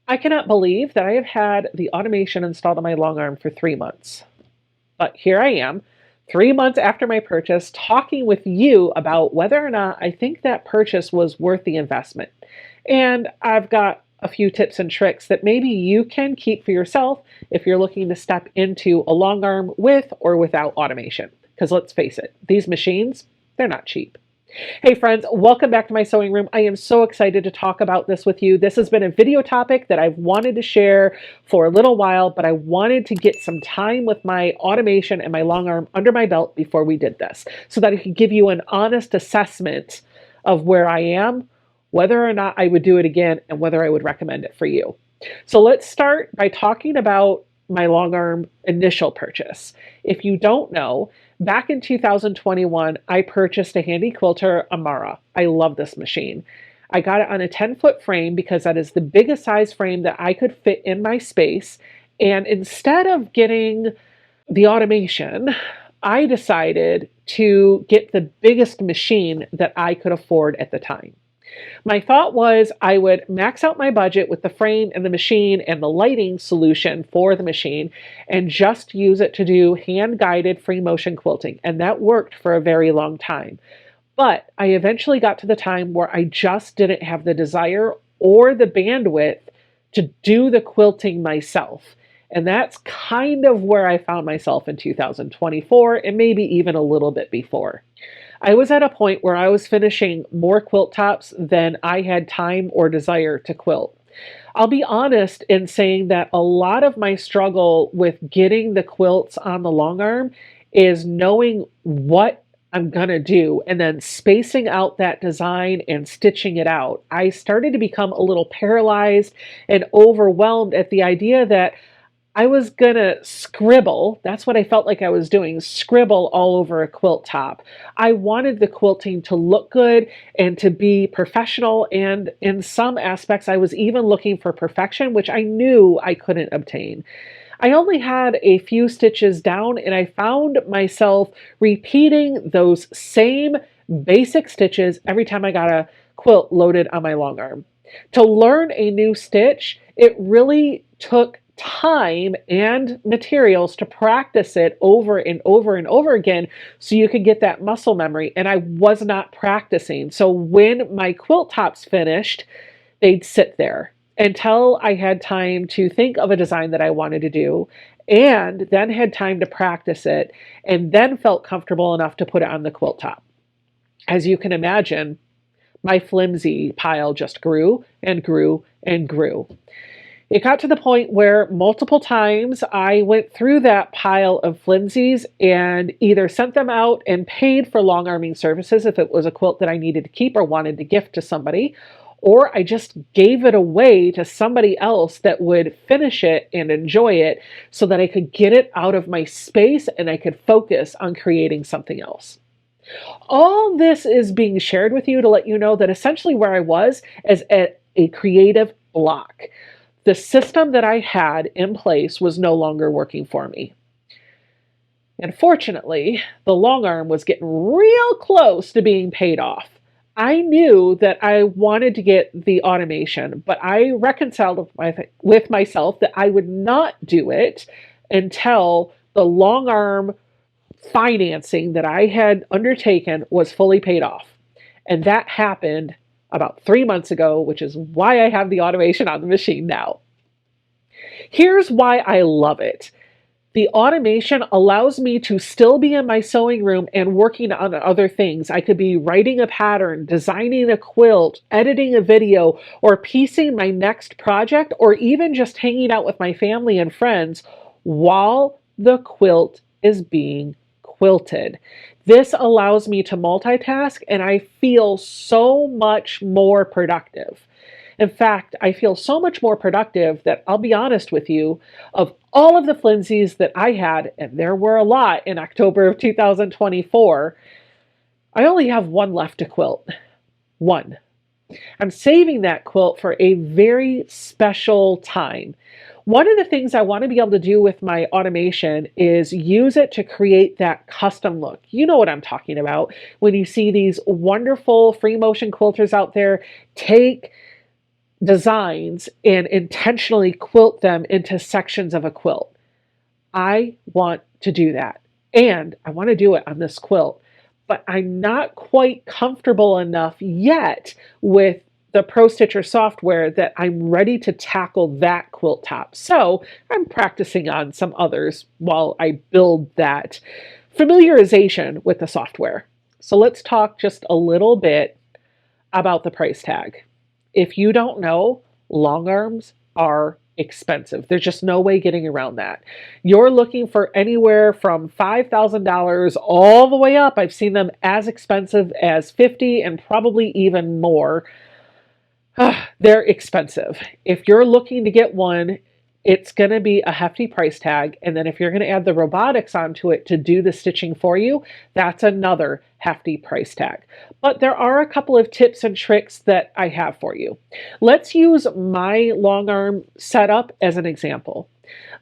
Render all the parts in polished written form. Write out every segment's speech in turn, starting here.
I cannot believe that I have had the automation installed on my long arm for 3 months. But here I am, 3 months after my purchase, talking with you about whether or not I think that purchase was worth the investment. And I've got a few tips and tricks that maybe you can keep for yourself if you're looking to step into a long arm with or without automation. Because let's face it, these machines, they're not cheap. Hey friends, welcome back to my sewing room. I am so excited to talk about this with you. This has been a video topic that I've wanted to share for a little while, but I wanted to get some time with my automation and my long arm under my belt before we did this so that I could give you an honest assessment of where I am, whether or not I would do it again, and whether I would recommend it for you. So let's start by talking about my long arm initial purchase. If you don't know, back in 2021, I purchased a handy quilter Amara. I love this machine. I got it on a 10-foot frame because that is the biggest size frame that I could fit in my space. And instead of getting the automation, I decided to get the biggest machine that I could afford at the time. My thought was I would max out my budget with the frame and the machine and the lighting solution for the machine and just use it to do hand-guided free motion quilting. And that worked for a very long time. But I eventually got to the time where I just didn't have the desire or the bandwidth to do the quilting myself. And that's kind of where I found myself in 2024 and maybe even a little bit before. I was at a point where I was finishing more quilt tops than I had time or desire to quilt. I'll be honest in saying that a lot of my struggle with getting the quilts on the long arm is knowing what I'm gonna do and then spacing out that design and stitching it out. I started to become a little paralyzed and overwhelmed at the idea that I was gonna scribble. That's what I felt like I was doing, scribble all over a quilt top. I wanted the quilting to look good and to be professional, and in some aspects, I was even looking for perfection, which I knew I couldn't obtain. I only had a few stitches down, and I found myself repeating those same basic stitches every time I got a quilt loaded on my long arm. To learn a new stitch, it really took time and materials to practice it over and over and over again so you could get that muscle memory. And I was not practicing. So when my quilt tops finished, they'd sit there until I had time to think of a design that I wanted to do and then had time to practice it and then felt comfortable enough to put it on the quilt top. As you can imagine, my flimsy pile just grew and grew and grew. It got to the point where multiple times I went through that pile of flimsies and either sent them out and paid for long arming services if it was a quilt that I needed to keep or wanted to gift to somebody, or I just gave it away to somebody else that would finish it and enjoy it so that I could get it out of my space and I could focus on creating something else. All this is being shared with you to let you know that essentially where I was is at a creative block. The system that I had in place was no longer working for me. And fortunately, the long arm was getting real close to being paid off. I knew that I wanted to get the automation, but I reconciled with myself that I would not do it until the long arm financing that I had undertaken was fully paid off. And that happened about 3 months ago, which is why I have the automation on the machine now. Here's why I love it. The automation allows me to still be in my sewing room and working on other things. I could be writing a pattern, designing a quilt, editing a video, or piecing my next project, or even just hanging out with my family and friends while the quilt is being quilted. This allows me to multitask and I feel so much more productive. In fact, I feel so much more productive that I'll be honest with you, of all of the flimsies that I had, and there were a lot in October of 2024, I only have one left to quilt. One. I'm saving that quilt for a very special time. One of the things I want to be able to do with my automation is use it to create that custom look. You know what I'm talking about. When you see these wonderful free motion quilters out there, take designs and intentionally quilt them into sections of a quilt. I want to do that. And I want to do it on this quilt, but I'm not quite comfortable enough yet with the Pro Stitcher software that I'm ready to tackle that quilt top. So I'm practicing on some others while I build that familiarization with the software. So let's talk just a little bit about the price tag. If you don't know, Longarms are expensive. There's just no way getting around that. You're looking for anywhere from $5,000 all the way up. I've seen them as expensive as 50 and probably even more. They're expensive. If you're looking to get one, it's going to be a hefty price tag. And then if you're going to add the robotics onto it to do the stitching for you, that's another hefty price tag. But there are a couple of tips and tricks that I have for you. Let's use my long arm setup as an example.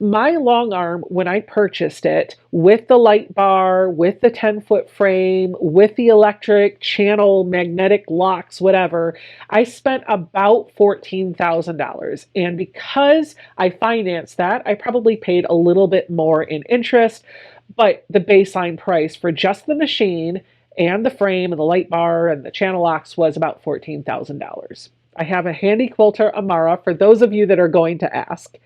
My long arm, when I purchased it, with the light bar, with the 10-foot frame, with the electric channel, magnetic locks, whatever, I spent about $14,000. And because I financed that, I probably paid a little bit more in interest, but the baseline price for just the machine and the frame and the light bar and the channel locks was about $14,000. I have a handy quilter Amara for those of you that are going to ask.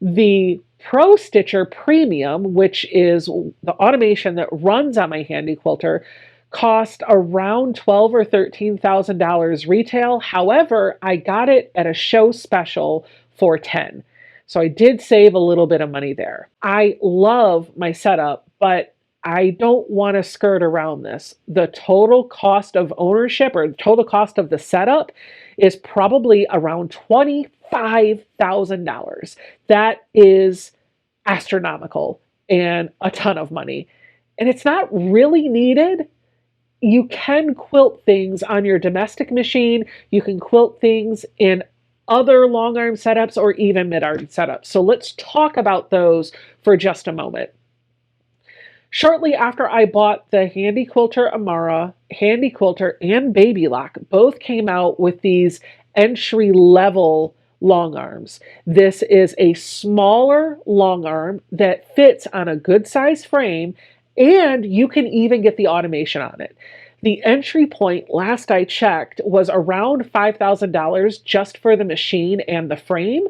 The Pro Stitcher Premium, which is the automation that runs on my handy quilter, cost around $12,000 or $13,000 retail. However, I got it at a show special for $10,000. So I did save a little bit of money there. I love my setup, but I don't want to skirt around this. The total cost of ownership or the total cost of the setup is probably around $25,000. That is astronomical and a ton of money. And it's not really needed. You can quilt things on your domestic machine. You can quilt things in other long arm setups or even mid arm setups. So let's talk about those for just a moment. Shortly after I bought the Handy Quilter Amara, Handy Quilter, and Baby Lock, both came out with these entry-level long arms. This is a smaller long arm that fits on a good size frame, and you can even get the automation on it. The entry point, last I checked, was around $5,000 just for the machine and the frame.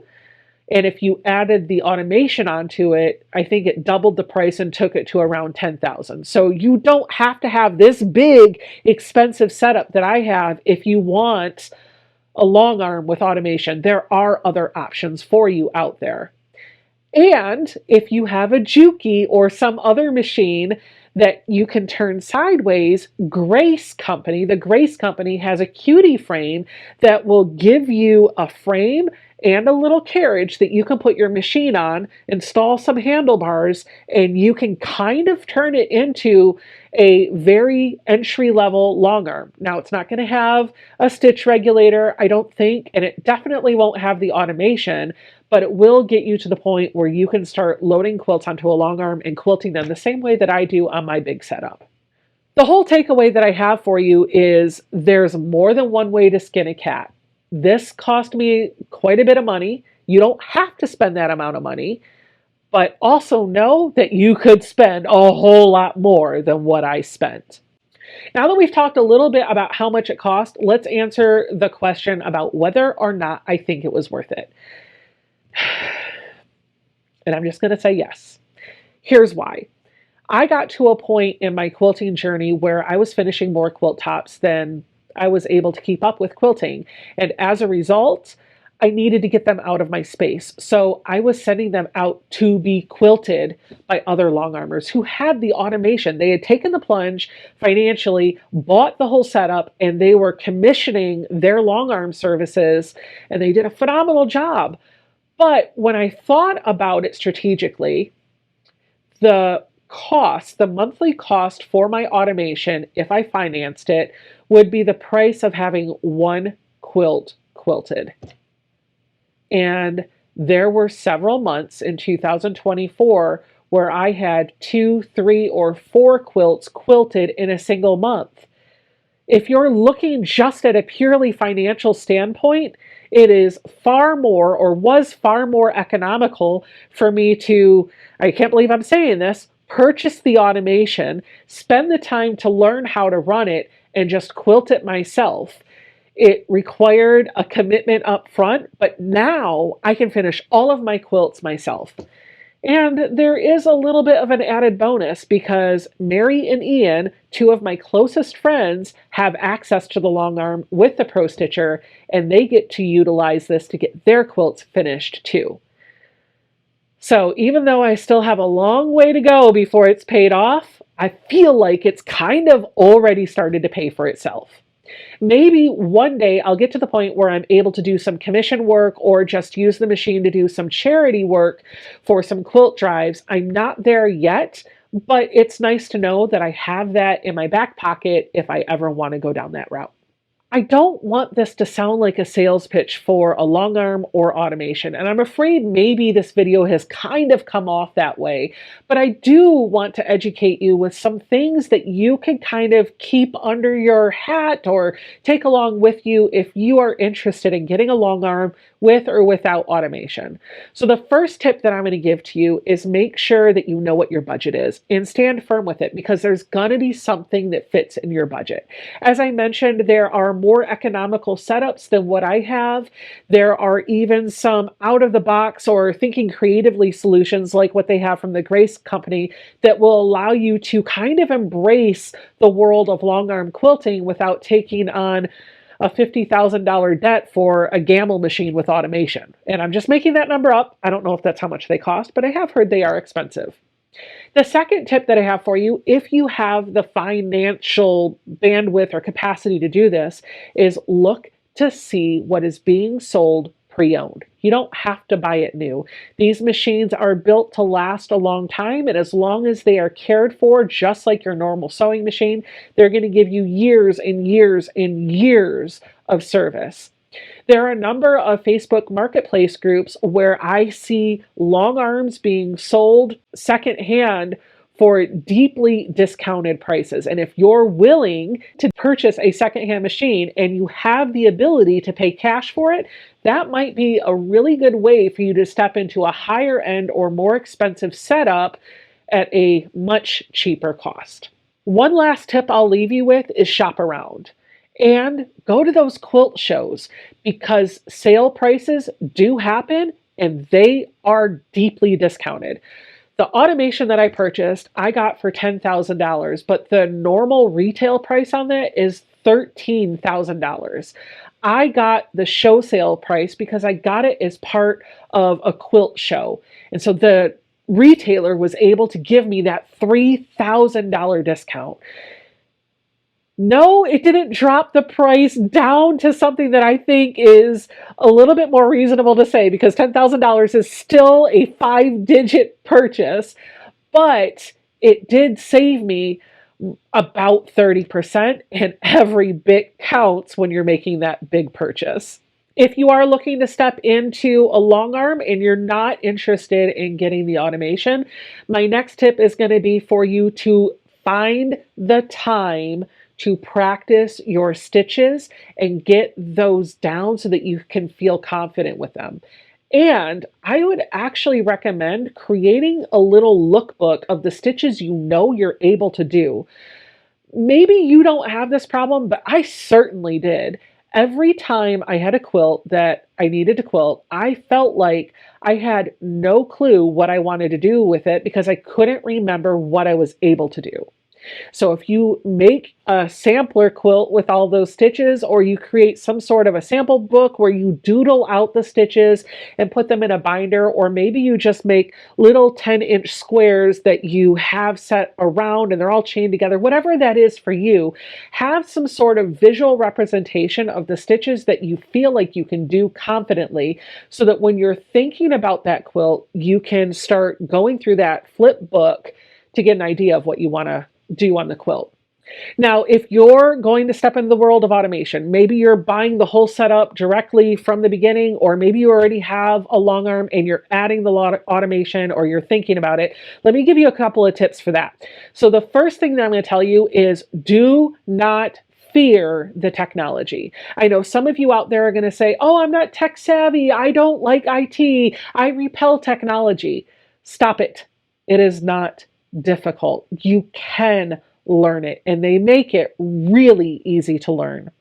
And if you added the automation onto it, I think it doubled the price and took it to around $10,000. So you don't have to have this big, expensive setup that I have if you want a long arm with automation. There are other options for you out there. And if you have a Juki or some other machine that you can turn sideways, the Grace Company has a cutie frame that will give you a frame and a little carriage that you can put your machine on, install some handlebars, and you can kind of turn it into a very entry-level long arm. Now, it's not going to have a stitch regulator, I don't think, and it definitely won't have the automation, but it will get you to the point where you can start loading quilts onto a long arm and quilting them the same way that I do on my big setup. The whole takeaway that I have for you is there's more than one way to skin a cat. This cost me quite a bit of money. You don't have to spend that amount of money, but also know that you could spend a whole lot more than what I spent. Now that we've talked a little bit about how much it cost, let's answer the question about whether or not I think it was worth it. And I'm just going to say yes. Here's why. I got to a point in my quilting journey where I was finishing more quilt tops than I was able to keep up with quilting. And as a result, I needed to get them out of my space. So I was sending them out to be quilted by other long armers who had the automation. They had taken the plunge financially, bought the whole setup, and they were commissioning their long arm services, and they did a phenomenal job. But when I thought about it strategically, the monthly cost for my automation, if I financed it, would be the price of having one quilt quilted. And there were several months in 2024 where I had 2, 3, or 4 quilts quilted in a single month. If you're looking just at a purely financial standpoint, It is far more, or was far more economical for me to, I can't believe I'm saying this, purchase the automation, spend the time to learn how to run it, and just quilt it myself. It required a commitment up front, but now I can finish all of my quilts myself. And there is a little bit of an added bonus because Mary and Ian, two of my closest friends, have access to the Longarm with the Pro Stitcher, and they get to utilize this to get their quilts finished too. So even though I still have a long way to go before it's paid off, I feel like it's kind of already started to pay for itself. Maybe one day I'll get to the point where I'm able to do some commission work or just use the machine to do some charity work for some quilt drives. I'm not there yet, but it's nice to know that I have that in my back pocket if I ever want to go down that route. I don't want this to sound like a sales pitch for a Longarm or automation, and I'm afraid maybe this video has kind of come off that way, but I do want to educate you with some things that you can kind of keep under your hat or take along with you if you are interested in getting a Longarm with or without automation. So the first tip that I'm going to give to you is make sure that you know what your budget is and stand firm with it, because there's going to be something that fits in your budget. As I mentioned, there are more economical setups than what I have. There are even some out of the box or thinking creatively solutions like what they have from the Grace Company that will allow you to kind of embrace the world of longarm quilting without taking on a $50,000 debt for a gamble machine with automation. And I'm just making that number up. I don't know if that's how much they cost, but I have heard they are expensive. The second tip that I have for you, if you have the financial bandwidth or capacity to do this, is look to see what is being sold pre-owned. You don't have to buy it new. These machines are built to last a long time, and as long as they are cared for, just like your normal sewing machine, they're going to give you years and years and years of service. There are a number of Facebook marketplace groups where I see Longarms being sold secondhand for deeply discounted prices. And if you're willing to purchase a secondhand machine and you have the ability to pay cash for it, that might be a really good way for you to step into a higher end or more expensive setup at a much cheaper cost. One last tip I'll leave you with is shop around. And go to those quilt shows, because sale prices do happen and they are deeply discounted. The automation that I purchased, I got for $10,000, but the normal retail price on that is $13,000. I got the show sale price because I got it as part of a quilt show. And so the retailer was able to give me that $3,000 discount. No, it didn't drop the price down to something that I think is a little bit more reasonable to say, because $10,000 is still a 5-digit purchase, but it did save me about 30%, and every bit counts when you're making that big purchase. If you are looking to step into a Longarm and you're not interested in getting the automation, my next tip is going to be for you to find the time to practice your stitches and get those down so that you can feel confident with them. And I would actually recommend creating a little lookbook of the stitches you know you're able to do. Maybe you don't have this problem, but I certainly did. Every time I had a quilt that I needed to quilt, I felt like I had no clue what I wanted to do with it because I couldn't remember what I was able to do. So if you make a sampler quilt with all those stitches, or you create some sort of a sample book where you doodle out the stitches and put them in a binder, or maybe you just make little 10-inch squares that you have set around and they're all chained together, whatever that is for you, have some sort of visual representation of the stitches that you feel like you can do confidently, so that when you're thinking about that quilt, you can start going through that flip book to get an idea of what you want to do on the quilt. Now, if you're going to step into the world of automation, maybe you're buying the whole setup directly from the beginning, or maybe you already have a Longarm and you're adding the automation, or you're thinking about it. Let me give you a couple of tips for that. So the first thing that I'm going to tell you is do not fear the technology. I know some of you out there are going to say, oh, I'm not tech savvy. I don't like IT. I repel technology. Stop it. It is not difficult. You can learn it, and they make it really easy to learn.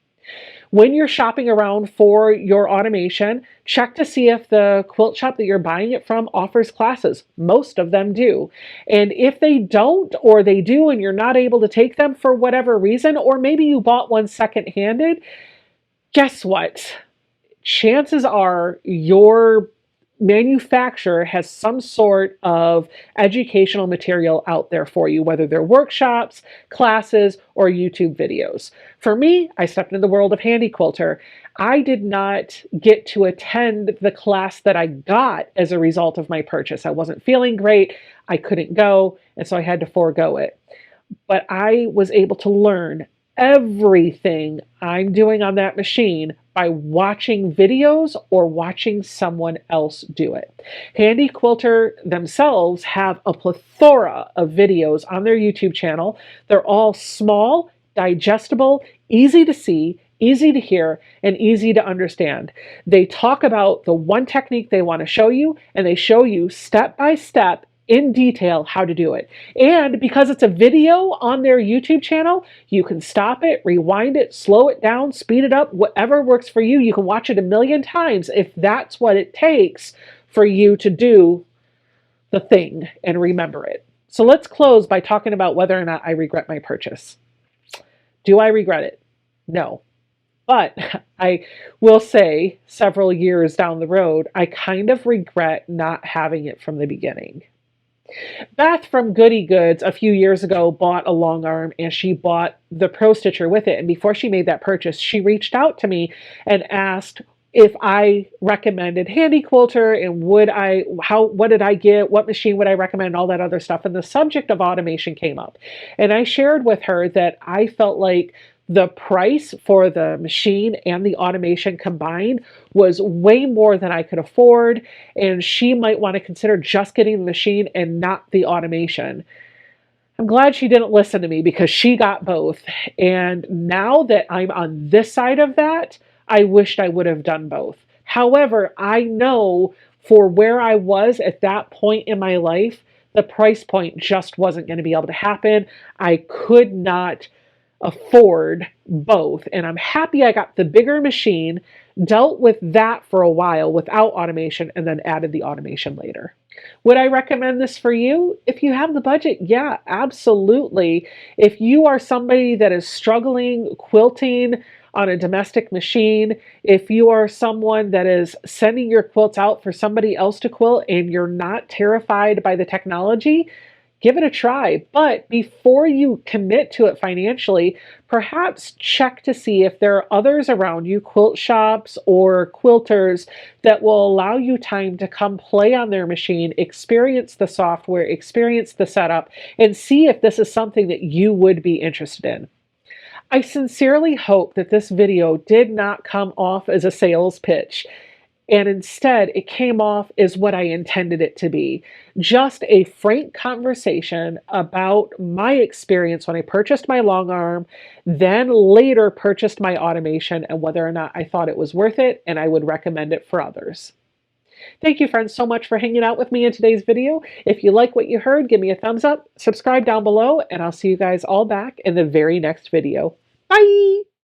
When you're shopping around for your automation, check to see if the quilt shop that you're buying it from offers classes. Most of them do. And if they don't, or they do and you're not able to take them for whatever reason, or maybe you bought one second-handed, guess what? Chances are your manufacturer has some sort of educational material out there for you, whether they're workshops, classes, or YouTube videos. For me, I stepped into the world of handiquilter. I did not get to attend the class that I got as a result of my purchase. I wasn't feeling great. I couldn't go, and so I had to forego it. But I was able to learn everything I'm doing on that machine by watching videos or watching someone else do it. handiquilter themselves have a plethora of videos on their YouTube channel. They're all small, digestible, easy to see, easy to hear, and easy to understand. They talk about the one technique they want to show you, and they show you step by step in detail how to do it. And because it's a video on their YouTube channel, you can stop it, rewind it, slow it down, speed it up, whatever works for you. You can watch it a million times if that's what it takes for you to do the thing and remember it. So let's close by talking about whether or not I regret my purchase. Do I regret it? No. But I will say several years down the road, I kind of regret not having it from the beginning. Beth from Goody Goods a few years ago bought a Longarm, and she bought the Pro Stitcher with it. And before she made that purchase, she reached out to me and asked if I recommended handiquilter and what did I get, what machine would I recommend, all that other stuff. And the subject of automation came up. And I shared with her that I felt like the price for the machine and the automation combined was way more than I could afford, and she might want to consider just getting the machine and not the automation. I'm glad she didn't listen to me because she got both. And now that I'm on this side of that, I wished I would have done both. However, I know for where I was at that point in my life, the price point just wasn't going to be able to happen. I could not afford both. And I'm happy I got the bigger machine, dealt with that for a while without automation, and then added the automation later. Would I recommend this for you? If you have the budget, yeah, absolutely. If you are somebody that is struggling quilting on a domestic machine, if you are someone that is sending your quilts out for somebody else to quilt and you're not terrified by the technology, give it a try. But before you commit to it financially, perhaps check to see if there are others around you, quilt shops or quilters, that will allow you time to come play on their machine, experience the software, experience the setup, and see if this is something that you would be interested in. I sincerely hope that this video did not come off as a sales pitch, and instead it came off as what I intended it to be. Just a frank conversation about my experience when I purchased my Longarm, then later purchased my automation, and whether or not I thought it was worth it and I would recommend it for others. Thank you, friends, so much for hanging out with me in today's video. If you like what you heard, give me a thumbs up, subscribe down below, and I'll see you guys all back in the very next video. Bye!